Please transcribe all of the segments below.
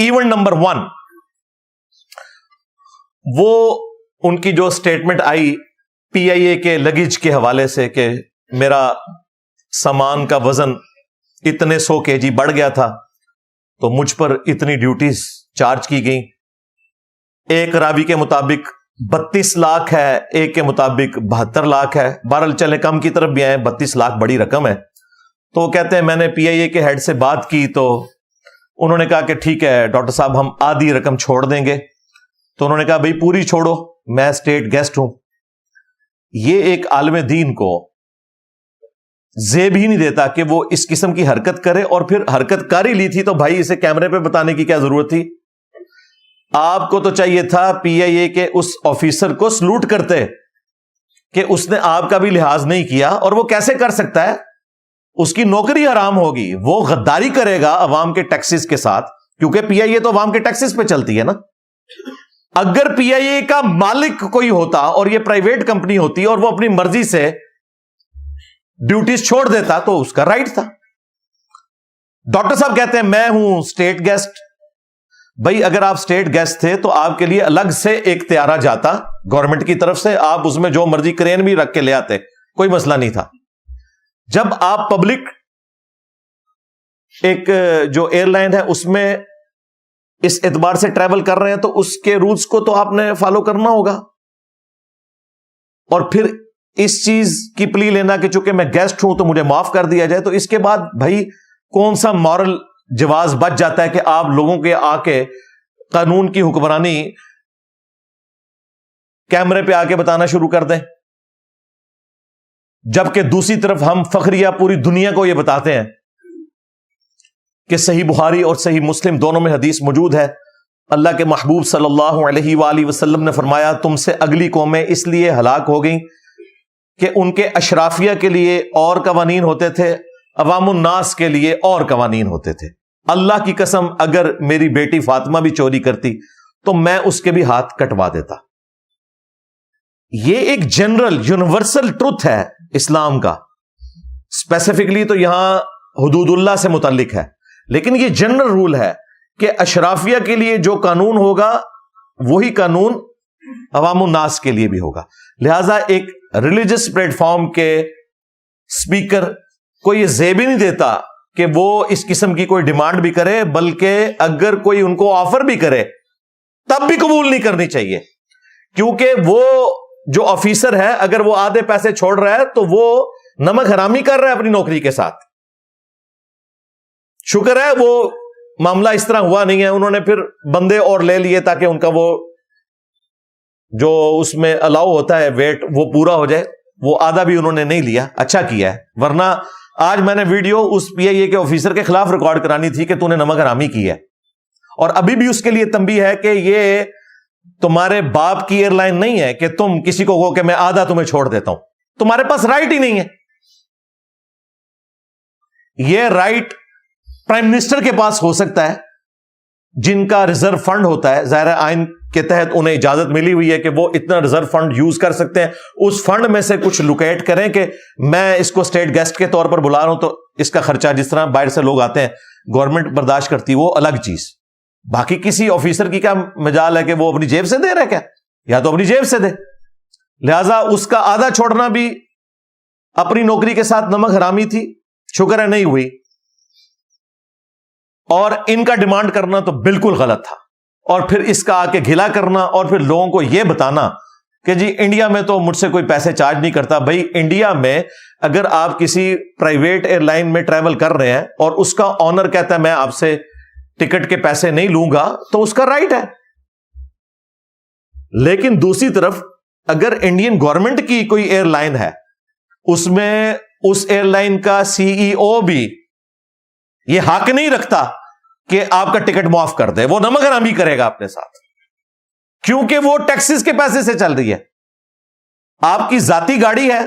Event number 1 وہ ان کی جو سٹیٹمنٹ آئی پی آئی اے کے لگیج کے حوالے سے کہ میرا سامان کا وزن اتنے 100 kg بڑھ گیا تھا تو مجھ پر اتنی ڈیوٹیز چارج کی گئیں. ایک راوی کے مطابق 32 لاکھ ہے, ایک کے مطابق 72 لاکھ ہے. بہرحال چلے کم کی طرف بھی آئے, 32 لاکھ بڑی رقم ہے. تو وہ کہتے ہیں میں نے پی آئی اے کے ہیڈ سے بات کی تو انہوں نے کہا کہ ٹھیک ہے ڈاکٹر صاحب ہم آدھی رقم چھوڑ دیں گے. تو انہوں نے کہا بھئی پوری چھوڑو, میں اسٹیٹ گیسٹ ہوں. یہ ایک عالم دین کو زیب ہی نہیں دیتا کہ وہ اس قسم کی حرکت کرے, اور پھر حرکت کر ہی لی تھی تو بھائی اسے کیمرے پہ بتانے کی کیا ضرورت تھی؟ آپ کو تو چاہیے تھا پی آئی اے کے اس آفیسر کو سلوٹ کرتے کہ اس نے آپ کا بھی لحاظ نہیں کیا. اور وہ کیسے کر سکتا ہے؟ اس کی نوکری حرام ہوگی, وہ غداری کرے گا عوام کے ٹیکسز کے ساتھ, کیونکہ پی آئی اے تو عوام کے ٹیکسز پہ چلتی ہے نا. اگر پی آئی اے کا مالک کوئی ہوتا اور یہ پرائیویٹ کمپنی ہوتی اور وہ اپنی مرضی سے ڈیوٹیز چھوڑ دیتا تو اس کا رائٹ تھا. ڈاکٹر صاحب کہتے ہیں میں ہوں اسٹیٹ گیسٹ. بھائی اگر آپ اسٹیٹ گیسٹ تھے تو آپ کے لیے الگ سے ایک طیارہ جاتا گورنمنٹ کی طرف سے, آپ اس میں جو مرضی کرین بھی رکھ کے لے آتے, کوئی مسئلہ نہیں تھا. جب آپ پبلک ایک جو ایئر لائن ہے اس میں اس اعتبار سے ٹریول کر رہے ہیں تو اس کے رولز کو تو آپ نے فالو کرنا ہوگا. اور پھر اس چیز کی پلی لینا کہ چونکہ میں گیسٹ ہوں تو مجھے معاف کر دیا جائے, تو اس کے بعد بھائی کون سا مورل جواز بچ جاتا ہے کہ آپ لوگوں کے آ کے قانون کی حکمرانی کیمرے پہ آ کے بتانا شروع کر دیں, جبکہ دوسری طرف ہم فخریہ پوری دنیا کو یہ بتاتے ہیں کہ صحیح بخاری اور صحیح مسلم دونوں میں حدیث موجود ہے. اللہ کے محبوب صلی اللہ علیہ وآلہ وسلم نے فرمایا تم سے اگلی قومیں اس لیے ہلاک ہو گئیں کہ ان کے اشرافیہ کے لیے اور قوانین ہوتے تھے, عوام الناس کے لیے اور قوانین ہوتے تھے. اللہ کی قسم اگر میری بیٹی فاطمہ بھی چوری کرتی تو میں اس کے بھی ہاتھ کٹوا دیتا. یہ ایک جنرل یونیورسل ٹروتھ ہے اسلام کا. اسپیسیفکلی تو یہاں حدود اللہ سے متعلق ہے, لیکن یہ جنرل رول ہے کہ اشرافیہ کے لیے جو قانون ہوگا وہی قانون عوام الناس کے لیے بھی ہوگا. لہذا ایک ریلیجس پلیٹ فارم کے اسپیکر کو یہ زیب ہی نہیں دیتا کہ وہ اس قسم کی کوئی ڈیمانڈ بھی کرے, بلکہ اگر کوئی ان کو آفر بھی کرے تب بھی قبول نہیں کرنی چاہیے, کیونکہ وہ جو آفیسر ہے اگر وہ آدھے پیسے چھوڑ رہا ہے تو وہ نمک حرامی کر رہا ہے اپنی نوکری کے ساتھ. شکر ہے وہ معاملہ اس طرح ہوا نہیں ہے, انہوں نے پھر بندے اور لے لیے تاکہ ان کا وہ جو اس میں الاؤ ہوتا ہے ویٹ وہ پورا ہو جائے. وہ آدھا بھی انہوں نے نہیں لیا, اچھا کیا ہے, ورنہ آج میں نے ویڈیو اس پی آئی اے کے آفیسر کے خلاف ریکارڈ کرانی تھی کہ تو نے نمک حرامی کی ہے. اور ابھی بھی اس کے لیے تنبیہ ہے کہ یہ تمہارے باپ کی ایئر لائن نہیں ہے کہ تم کسی کو کہو کہ میں آدھا تمہیں چھوڑ دیتا ہوں. تمہارے پاس رائٹ ہی نہیں ہے. یہ رائٹ پرائم منسٹر کے پاس ہو سکتا ہے جن کا ریزرو فنڈ ہوتا ہے, ظاہر آئین کے تحت انہیں اجازت ملی ہوئی ہے کہ وہ اتنا ریزرو فنڈ یوز کر سکتے ہیں, اس فنڈ میں سے کچھ لوکیٹ کریں کہ میں اس کو اسٹیٹ گیسٹ کے طور پر بلا رہا ہوں تو اس کا خرچہ جس طرح باہر سے لوگ آتے ہیں گورنمنٹ برداشت کرتی, وہ الگ چیز. باقی کسی آفیسر کی کیا مجال ہے کہ وہ اپنی جیب سے دے رہا ہے, کیا یا تو اپنی جیب سے دے. لہذا اس کا آدھا چھوڑنا بھی اپنی نوکری کے ساتھ نمک حرامی تھی, شکر ہے نہیں ہوئی. اور ان کا ڈیمانڈ کرنا تو بالکل غلط تھا, اور پھر اس کا آ کے گھلا کرنا اور پھر لوگوں کو یہ بتانا کہ جی انڈیا میں تو مجھ سے کوئی پیسے چارج نہیں کرتا. بھائی انڈیا میں اگر آپ کسی پرائیویٹ ایئر لائن میں ٹریول کر رہے ہیں اور اس کا آنر کہتا ہے میں آپ سے ٹکٹ کے پیسے نہیں لوں گا تو اس کا رائٹ ہے. لیکن دوسری طرف اگر انڈین گورنمنٹ کی کوئی ایئر لائن ہے اس میں اس ایئر لائن کا سی ای او بھی یہ حق نہیں رکھتا کہ آپ کا ٹکٹ معاف کر دے, وہ نمک حرامی کرے گا اپنے ساتھ, کیونکہ وہ ٹیکسز کے پیسے سے چل رہی ہے. آپ کی ذاتی گاڑی ہے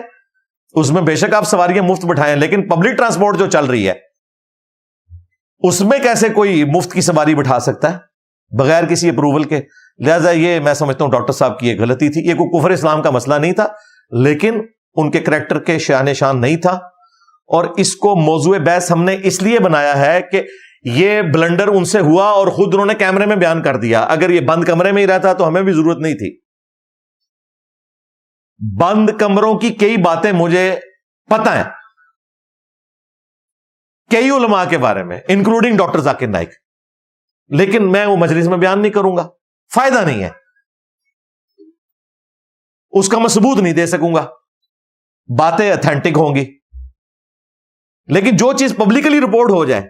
اس میں بے شک آپ سواریاں مفت بٹھائیں, لیکن پبلک ٹرانسپورٹ جو چل رہی ہے اس میں کیسے کوئی مفت کی سواری بٹھا سکتا ہے بغیر کسی اپروول کے. لہذا یہ میں سمجھتا ہوں ڈاکٹر صاحب کی یہ غلطی تھی. یہ کوئی کفر اسلام کا مسئلہ نہیں تھا, لیکن ان کے کریکٹر کے شان نہیں تھا. اور اس کو موضوع بحث ہم نے اس لیے بنایا ہے کہ یہ بلنڈر ان سے ہوا اور خود انہوں نے کیمرے میں بیان کر دیا. اگر یہ بند کمرے میں ہی رہتا تو ہمیں بھی ضرورت نہیں تھی. بند کمروں کی کئی باتیں مجھے پتہ ہیں, کئی علماء کے بارے میں انکلوڈنگ ڈاکٹر ذاکر نائک, لیکن میں وہ مجلس میں بیان نہیں کروں گا, فائدہ نہیں ہے, اس کا میں ثبوت نہیں دے سکوں گا, باتیں اتھینٹک ہوں گی. لیکن جو چیز پبلکلی رپورٹ ہو جائے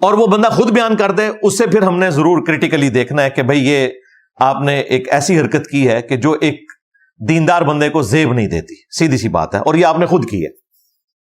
اور وہ بندہ خود بیان کر دے, اس سے پھر ہم نے ضرور کریٹیکلی دیکھنا ہے کہ بھئی یہ آپ نے ایک ایسی حرکت کی ہے کہ جو ایک دیندار بندے کو زیب نہیں دیتی, سیدھی سی بات ہے, اور یہ آپ نے خود کی ہے.